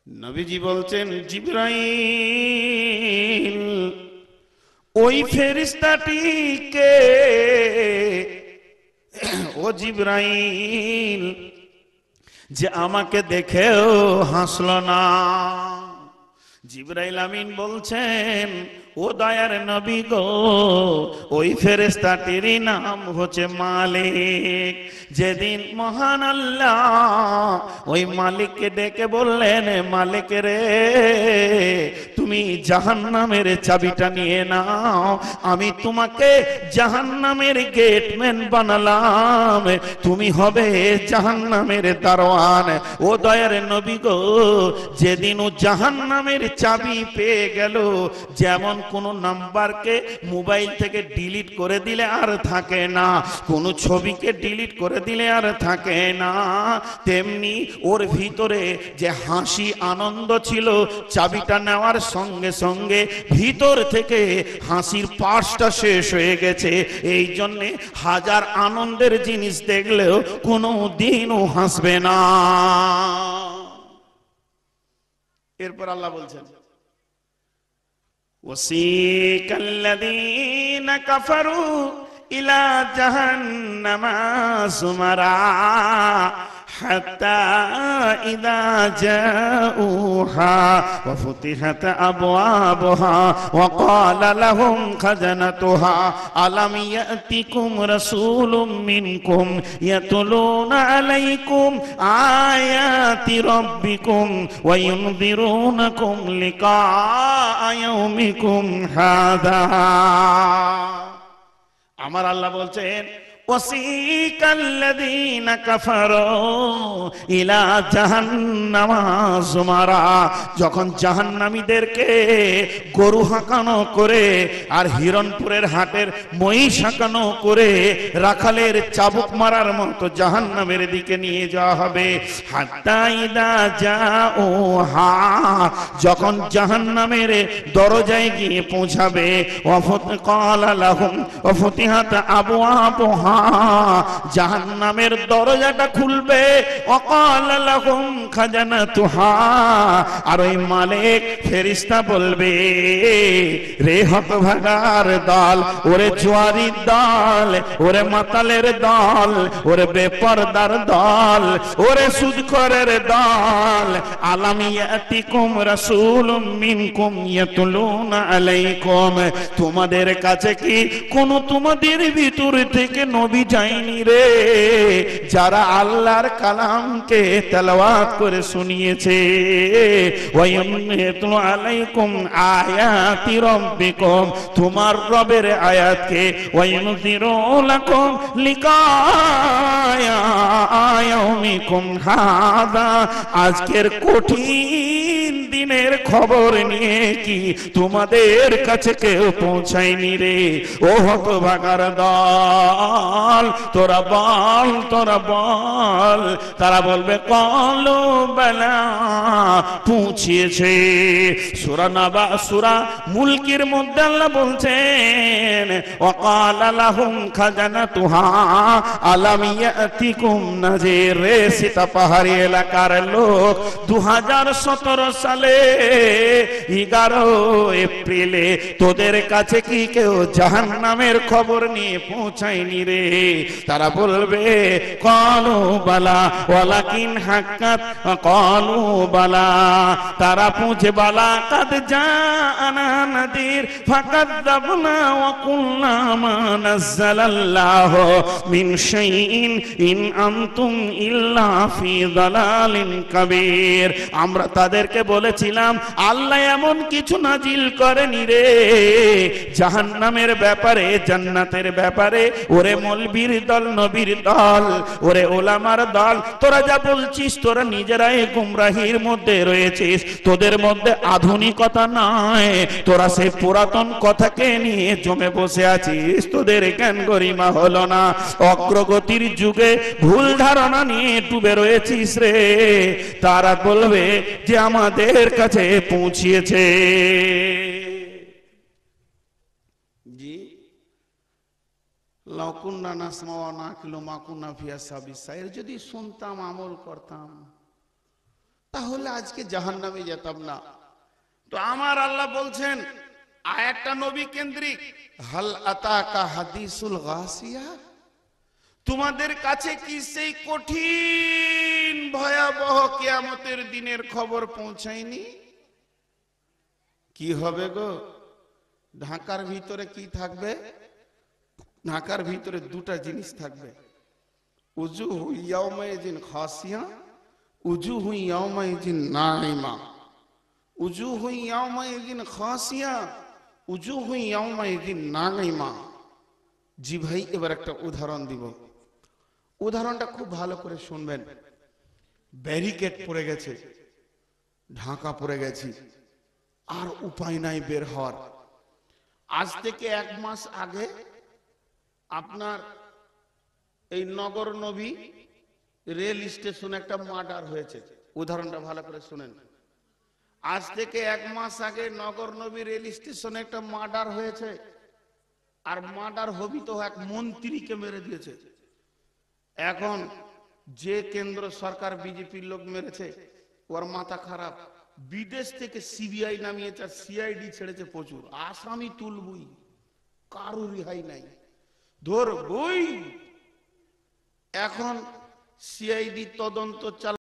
নবীজি বলছেন, জিবরাইল ওই ফেরেশতাটিকে, ও জিবরাইল যে আমাকে দেখেও হাসল না। জিবরাইল আমিন বলছেন, ও দয়ার নবী গো, ওই ফেরেশতাটিরই নাম হচ্ছে মালিক। যেদিন মহান আল্লাহ ওই মালিককে ডেকে বললেন, মালিক রে, তুমি জাহান্নামের চাবিটা নিয়ে নাও, আমি তোমাকে জাহান্নামের গেটম্যান বানালাম, তুমি হবে জাহান্নামের দারোয়ান। ও দয়ার নবী গো, যেদিন ও জাহান্নামের চাবি পেয়ে গেল, যেমন কোন নাম্বারকে মোবাইল থেকে ডিলিট করে দিলে আর থাকে না, কোন ছবিকে ডিলিট করে দিলে আর থাকে না, তেমনি ওর ভিতরে যে হাসি আনন্দ ছিল, চাবিটা নেওয়ার সঙ্গে সঙ্গে ভিতর থেকে হাসির পাশটা শেষ হয়ে গেছে। এই জন্যে হাজার আনন্দের জিনিস দেখলেও কোনো দিনও হাসবে না। এরপর আল্লাহ বলছেন, وسيق الذين كفروا إلى جهنم زمرا حتى إذا جاءوها وفتحت أبوابها وقال لهم خزنتها ألم يأتكم رسول منكم يتلون عليكم آيات ربكم وينذرونكم لقاء يومكم هذا। আমার আল্লাহ বলছেন, وسيق الذين كفروا إلى جهنم زمرا, যখন জাহান্নামীদেরকে গরু হাঁকানো করে আর হিরণপুরের হাটের মহিষ হাঁকানো করে রাখালের চাবুক মারার মতো জাহান্নামের দিকে নিয়ে যাওয়া হবে। হাত্তা ইদা জাউহা, যখন জাহান্নামের দরজায় গিয়ে পৌঁছাবে, ওয়াফাকালা লাহুম ওয়াফতিহাত আবওয়াবুহা, জাহান্নামের দরজাটা খুলবে, ওয়াকাল লাহুম খাজানাতুহা, আর ওই মালিক ফেরেশতা বলবে, রে হতভাগার দল, ওরে জুয়ারির দল, ওরে মাতালের দল, ওরে বেপরদার দল, ওরে সুদখোরের দল, আলাম ইয়াতিকুম রাসূলুম মিনকুম ইয়াতলুনা আলাইকুম, তোমাদের কাছে কি কোন তোমাদের ভিতর থেকে নবী যায়নি রে, যারা আল্লাহর কালামকে তেলাওয়াত করে শুনিয়েছে, ওয়ায়াতলু আলাইকুম আয়াতি রাব্বিকুম, তোমার রবের আয়াতকে, ওয়ায়ুনযিরু লাকুম লিকা ইয়াউমিকুম হাযা, আজকের কঠিন দিনের খবর নিয়ে কি তোমাদের কাছে কেউ পৌঁছায়নি রে? ও হতভাগার দল, তোরা বল, তোরা বল। তারা বলবে, কলু বালা, পৌঁছিয়েছে। সূরা নাবা, সূরা মুলকের মধ্যে আল্লাহ বলছেন, ওয়াকালা লাহুম খাজানাতুহা আলাম ইয়াতিকুম নাযির, রে সীতা পাহাড়ি এলাকার লোক, 2017 সালে 11 এপ্রিলে তোদের কাছে কি কেউ জাহান্নামের খবর নিয়ে পৌঁছায়নি রে? তারা বলবে, ক্বালু বালা ওয়ালাকিন হাক্কাত, ক্বালু বালা, তারা পৌঁছে বালা কাদ জাআনা নাদির ফাকাযযাবনা ওয়া কুলনা মা নাযালাল্লাহু মিন শাইইন ইন আনতুম ইল্লা ফি যালালিন কাবীর, আমরা তাদেরকে বলেছিলাম আল্লাহ এমন কিছু নাজিল করেনি রে জাহান্নামের ব্যাপারে, জান্নাতের ব্যাপারে। ওরে মৌলবীর দল, নবীর দল, ওরে ওলামার দল, তোরা যা বলছিস তোরা নিজেরাই গুমরাহির মধ্যে রয়েছিস, তোদের মধ্যে আধুনিকতা নাই, তোরা সেই পুরাতন কথাকে নিয়ে জমে বসে আছিস, তোদের জ্ঞান গরিমা হলো না, অগ্রগতির যুগে ভুল ধারণা নিয়ে ডুবে রয়েছিস রে। তারা বলবে যে আমাদের কাছে পৌঁছিয়েছে। জি, লাকুন্না নাসমা নাকিলু মা কুন্না ফি আসহাবিস সাইর, যদি শুনতাম আমল করতাম তাহলে আজকে জাহান্নামে যেতাম না। তো আমার আল্লাহ বলছেন আয়াতটা নবী কেন্দ্রিক, হাল আতাকা হাদিসুল গাসিয়া, তোমাদের কাছে কি সেই কঠিন ভয়াবহ কিয়ামতের দিনের খবর পৌঁছায়নি? কি হবে গো? ঢাকার ভিতরে কি থাকবে? ঢাকার ভিতরে দুটা জিনিস থাকবে, উজুহু ইয়াউমাইজিন খাসিয়া, উজুহু ইয়াউমাইজিন নাইমা। উজুহু ইয়াউমাইজিন খাসিয়া, উজুহু ইয়াউমাইজিন নাইমা। জি ভাই, এবার একটা উদাহরণ দিব, উদাহরণটা খুব ভালো করে শুনবেন। ব্যারিকেড পড়ে গেছে, ঢাকা পড়ে গেছি, আর উপায় নাই বের হওয়ার। আজ থেকে 1 মাস আগে আপনার এই নগর নবী রেল স্টেশনে একটা মার্ডার হয়েছে। উদাহরণটা ভালো করে শুনেন। আজ থেকে 1 মাস আগে নগর নবী রেল স্টেশনে একটা মার্ডার হয়েছে, আর মার্ডার হবি তো এক মন্ত্রীকে মেরে দিয়েছে। এখন যে কেন্দ্র সরকার বিজেপির লোক মেরেছে, ওর মাথা খারাপ, বিদেশ থেকে সিবিআই নামিয়েছে, সিআইডি ছেড়েছে প্রচুর, আসামি তুলবই, কারো রেহাই নাই, ধরবই। এখন সিআইডি তদন্ত চাল